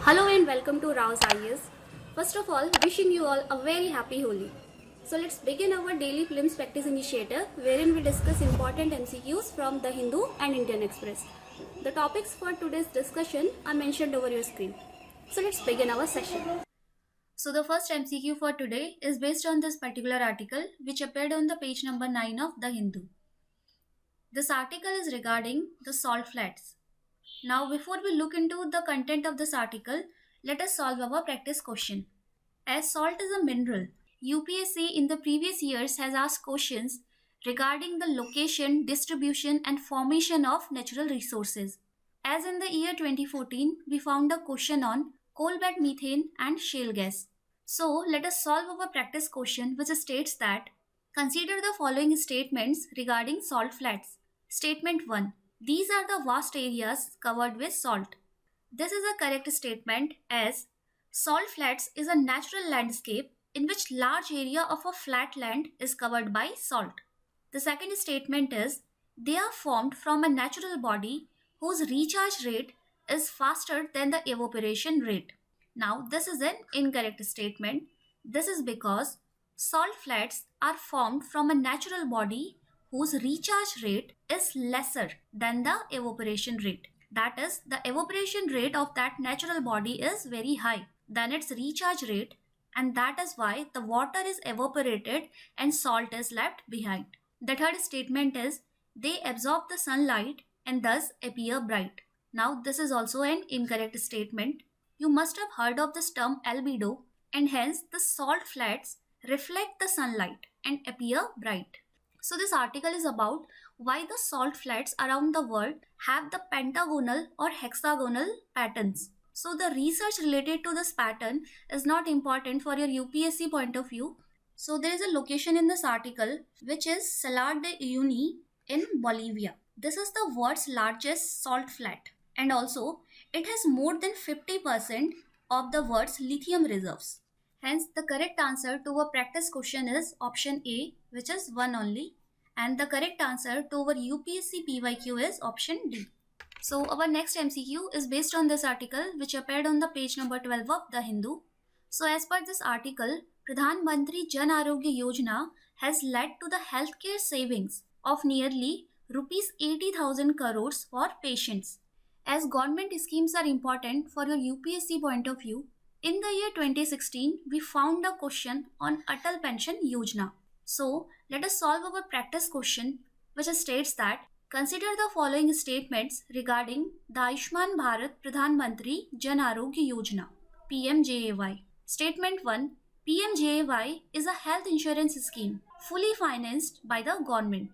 Hello and welcome to Rao's IAS. First of all, wishing you all a very happy Holi. So let's begin our Daily Prelims Practice initiative wherein we discuss important MCQs from The Hindu and Indian Express. The topics for today's discussion are mentioned over your screen. So let's begin our session. So the first MCQ for today is based on this particular article which appeared on the page number 9 of The Hindu. This article is regarding the salt flats. Now before we look into the content of this article, let us solve our practice question. As salt is a mineral, UPSC in the previous years has asked questions regarding the location, distribution and formation of natural resources. As in the year 2014, we found a question on coal bed methane and shale gas. So let us solve our practice question which states that consider the following statements regarding salt flats. Statement 1. These are the vast areas covered with salt. This is a correct statement as salt flats is a natural landscape in which large area of a flat land is covered by salt. The second statement is they are formed from a natural body whose recharge rate is faster than the evaporation rate. Now this is an incorrect statement. This is because salt flats are formed from a natural body whose recharge rate is lesser than the evaporation rate. That is, the evaporation rate of that natural body is very high than its recharge rate, and that is why the water is evaporated and salt is left behind. The third statement is they absorb the sunlight and thus appear bright. Now this is also an incorrect statement. You must have heard of this term albedo, and hence the salt flats reflect the sunlight and appear bright. So this article is about why the salt flats around the world have the pentagonal or hexagonal patterns. So the research related to this pattern is not important for your UPSC point of view. So there is a location in this article which is Salar de Uyuni in Bolivia. This is the world's largest salt flat, and also it has more than 50% of the world's lithium reserves. Hence, the correct answer to our practice question is option A, which is 1 only. And the correct answer to our UPSC PYQ is option D. So, our next MCQ is based on this article, which appeared on the page number 12 of The Hindu. So, as per this article, Pradhan Mantri Jan Arogya Yojana has led to the healthcare savings of nearly rupees 80,000 crores for patients. As government schemes are important for your UPSC point of view, in the year 2016, we found a question on Atal Pension Yojana. So, let us solve our practice question which states that consider the following statements regarding the Ayushman Bharat Pradhan Mantri Jan Arogya Yojana PMJAY. Statement 1. PMJAY is a health insurance scheme fully financed by the government.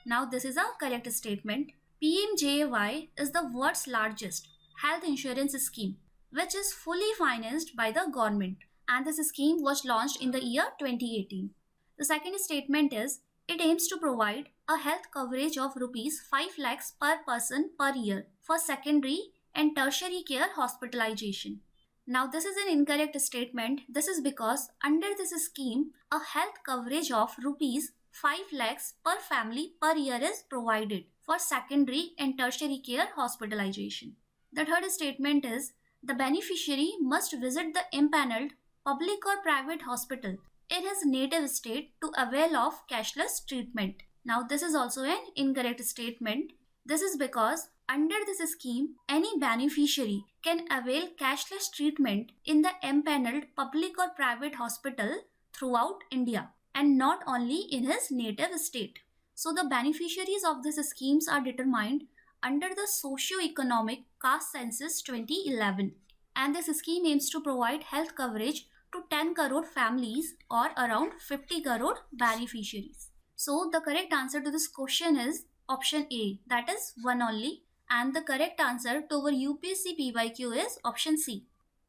Now this is a correct statement. PMJAY is the world's largest health insurance scheme which is fully financed by the government, and this scheme was launched in the year 2018. The second statement is it aims to provide a health coverage of rupees 5 lakhs per person per year for secondary and tertiary care hospitalization. Now this is an incorrect statement. This is because under this scheme a health coverage of rupees 5 lakhs per family per year is provided for secondary and tertiary care hospitalization. The third statement is the beneficiary must visit the empaneled public or private hospital in his native state to avail of cashless treatment. Now this is also an incorrect statement. This is because under this scheme, any beneficiary can avail cashless treatment in the empaneled public or private hospital throughout India and not only in his native state. So the beneficiaries of these schemes are determined under the socio-economic caste census 2011, and this scheme aims to provide health coverage to 10 crore families or around 50 crore beneficiaries. So the correct answer to this question is option A, that is 1 only, and the correct answer to our UPSC PYQ is option C.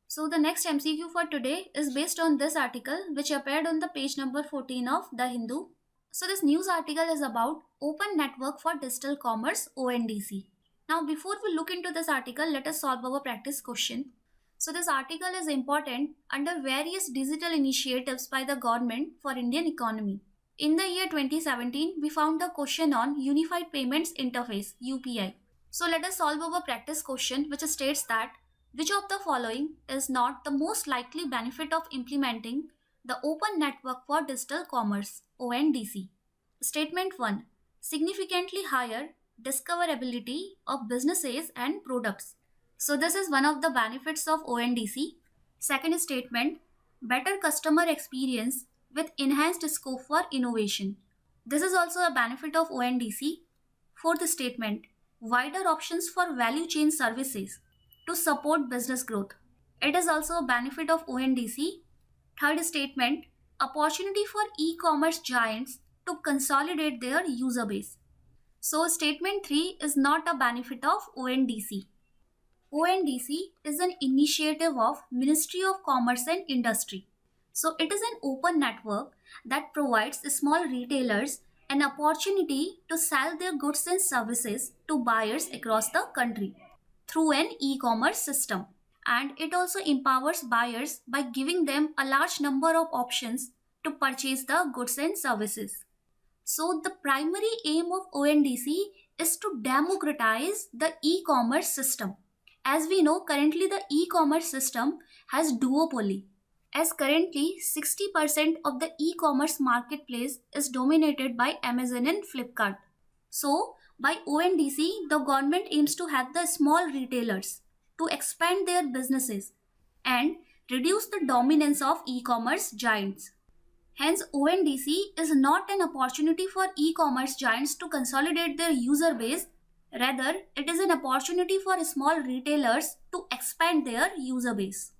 So the next MCQ for today is based on this article which appeared on the page number 14 of The Hindu. So this news article is about Open Network for Digital Commerce ONDC. Now before we look into this article, let us solve our practice question. So this article is important under various digital initiatives by the government for Indian economy. In the year 2017, we found a question on Unified Payments Interface UPI. So let us solve our practice question which states that Which of the following is not the most likely benefit of implementing the Open Network for Digital Commerce (ONDC)? Statement 1. Significantly higher discoverability of businesses and products. So this is one of the benefits of ONDC. Second statement, better customer experience with enhanced scope for innovation. This is also a benefit of ONDC. Fourth statement, wider options for value chain services to support business growth. It is also a benefit of ONDC. Third statement, opportunity for e-commerce giants to consolidate their user base. So statement 3 is not a benefit of ONDC. ONDC is an initiative of Ministry of Commerce and Industry. So it is an open network that provides small retailers an opportunity to sell their goods and services to buyers across the country through an e-commerce system. And it also empowers buyers by giving them a large number of options to purchase the goods and services. So the primary aim of ONDC is to democratize the e-commerce system. As we know, currently the e-commerce system has duopoly, as currently 60% of the e-commerce marketplace is dominated by Amazon and Flipkart. So by ONDC, the government aims to have the small retailers to expand their businesses and reduce the dominance of e-commerce giants. Hence, ONDC is not an opportunity for e-commerce giants to consolidate their user base. Rather, it is an opportunity for small retailers to expand their user base.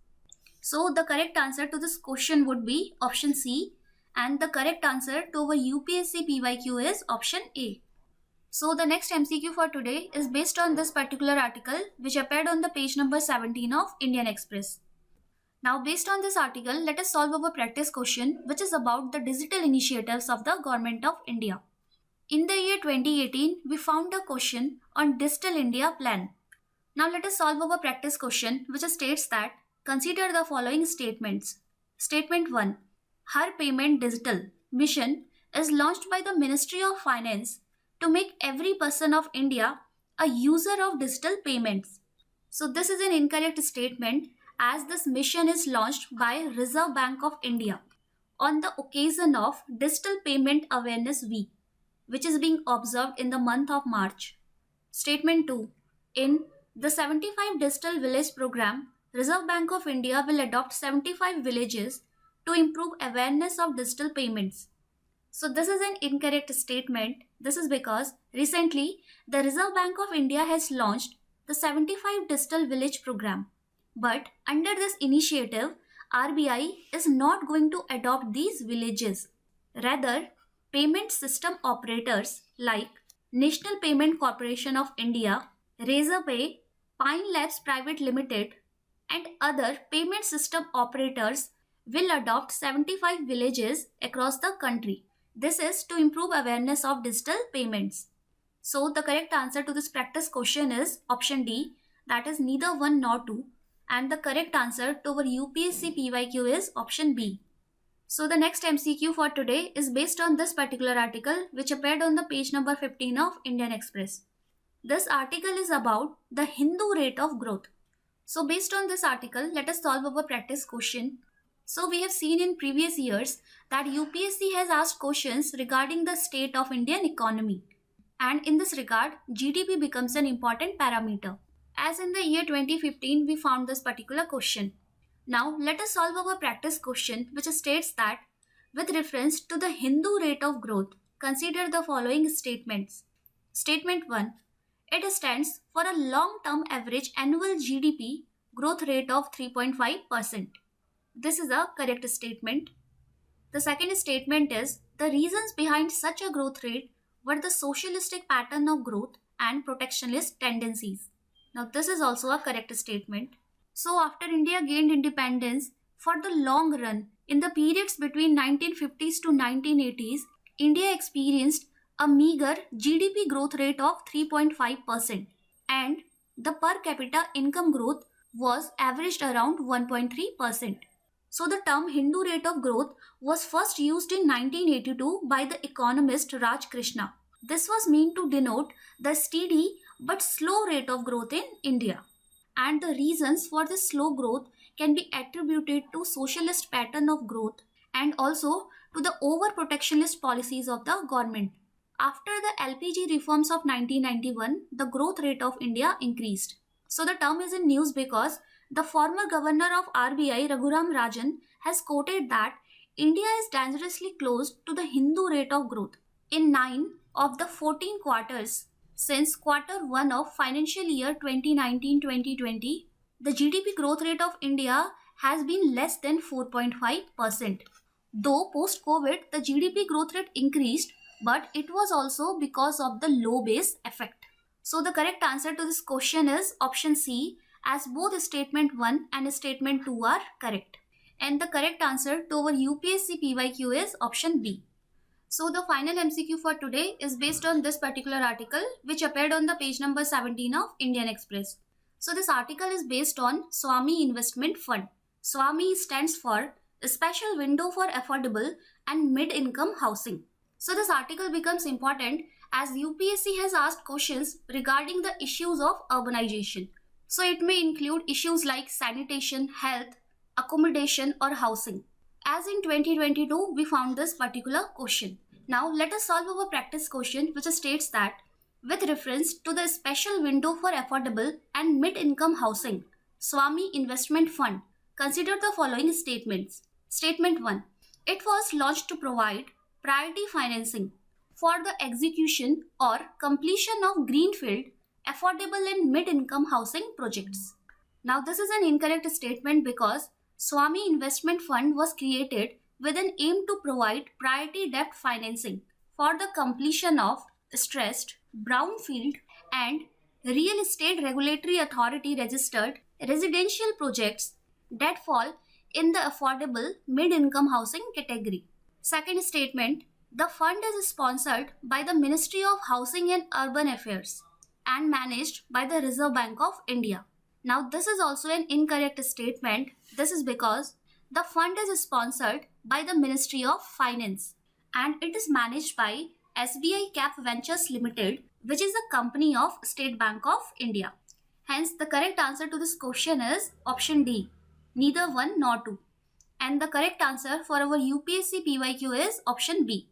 So, the correct answer to this question would be option C, and the correct answer to our UPSC PYQ is option A. So, the next MCQ for today is based on this particular article which appeared on the page number 17 of Indian Express. Now, based on this article, let us solve our practice question which is about the digital initiatives of the Government of India. In the year 2018, we found a question on Digital India Plan. Now, let us solve our practice question which states that consider the following statements. Statement 1. Har Payment Digital mission is launched by the Ministry of Finance to make every person of India a user of digital payments. So, this is an incorrect statement, as this mission is launched by Reserve Bank of India on the occasion of Digital Payment Awareness Week, which is being observed in the month of March. Statement 2. In the 75 Digital Village Program, Reserve Bank of India will adopt 75 villages to improve awareness of digital payments. So this is an incorrect statement. This is because recently the Reserve Bank of India has launched the 75 Digital Village Program. But under this initiative, RBI is not going to adopt these villages. Rather, payment system operators like National Payment Corporation of India, Razorpay, Pine Labs Private Limited, and other payment system operators will adopt 75 villages across the country. This is to improve awareness of digital payments. So the correct answer to this practice question is option D, that is neither 1 nor 2. And the correct answer to our UPSC PYQ is option B. So the next MCQ for today is based on this particular article which appeared on the page number 15 of Indian Express. This article is about the Hindu rate of growth. So based on this article, let us solve our practice question. So we have seen in previous years that UPSC has asked questions regarding the state of Indian economy. And in this regard, GDP becomes an important parameter. As in the year 2015, we found this particular question. Now, let us solve our practice question which states that with reference to the Hindu rate of growth, consider the following statements. Statement 1. It stands for a long-term average annual GDP growth rate of 3.5%. This is a correct statement. The second statement is the reasons behind such a growth rate were the socialistic pattern of growth and protectionist tendencies. Now, this is also a correct statement. So, after India gained independence, for the long run, in the periods between 1950s to 1980s, India experienced a meager GDP growth rate of 3.5% and the per capita income growth was averaged around 1.3%. So, the term Hindu rate of growth was first used in 1982 by the economist Raj Krishna. This was meant to denote the steady but slow rate of growth in India. and the reasons for this slow growth can be attributed to socialist pattern of growth and also to the over-protectionist policies of the government. After the LPG reforms of 1991, the growth rate of India increased. So the term is in news because the former governor of RBI, Raghuram Rajan, has quoted that India is dangerously close to the Hindu rate of growth. In 9 of the 14 quarters since quarter 1 of financial year 2019-2020, the GDP growth rate of India has been less than 4.5%. Though post-COVID, the GDP growth rate increased, but it was also because of the low base effect. So the correct answer to this question is option C, as both statement 1 and statement 2 are correct. And the correct answer to our UPSC PYQ is option B. So the final MCQ for today is based on this particular article which appeared on the page number 17 of Indian Express. So this article is based on SWAMIH Investment Fund. SWAMIH stands for a Special Window for Affordable and Mid-Income Housing. So this article becomes important as UPSC has asked questions regarding the issues of urbanization. So it may include issues like sanitation, health, accommodation or housing. As in 2022, we found this particular question. Now let us solve our practice question which states that with reference to the Special Window for Affordable and Mid-Income Housing, SWAMIH Investment Fund, consider the following statements. Statement 1. It was launched to provide priority financing for the execution or completion of greenfield, affordable and mid-income housing projects. Now this is an incorrect statement because SWAMIH Investment Fund was created with an aim to provide priority debt financing for the completion of stressed, brownfield and real estate regulatory authority registered residential projects that fall in the affordable mid-income housing category. Second statement, the fund is sponsored by the Ministry of Housing and Urban Affairs and managed by the Reserve Bank of India. Now this is also an incorrect statement. This is because the fund is sponsored by the Ministry of Finance and it is managed by SBI Cap Ventures Limited, which is a company of State Bank of India. Hence the correct answer to this question is option D, neither 1 nor 2. And the correct answer for our UPSC PYQ is option B.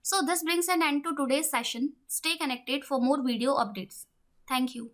So this brings an end to today's session. Stay connected for more video updates. Thank you.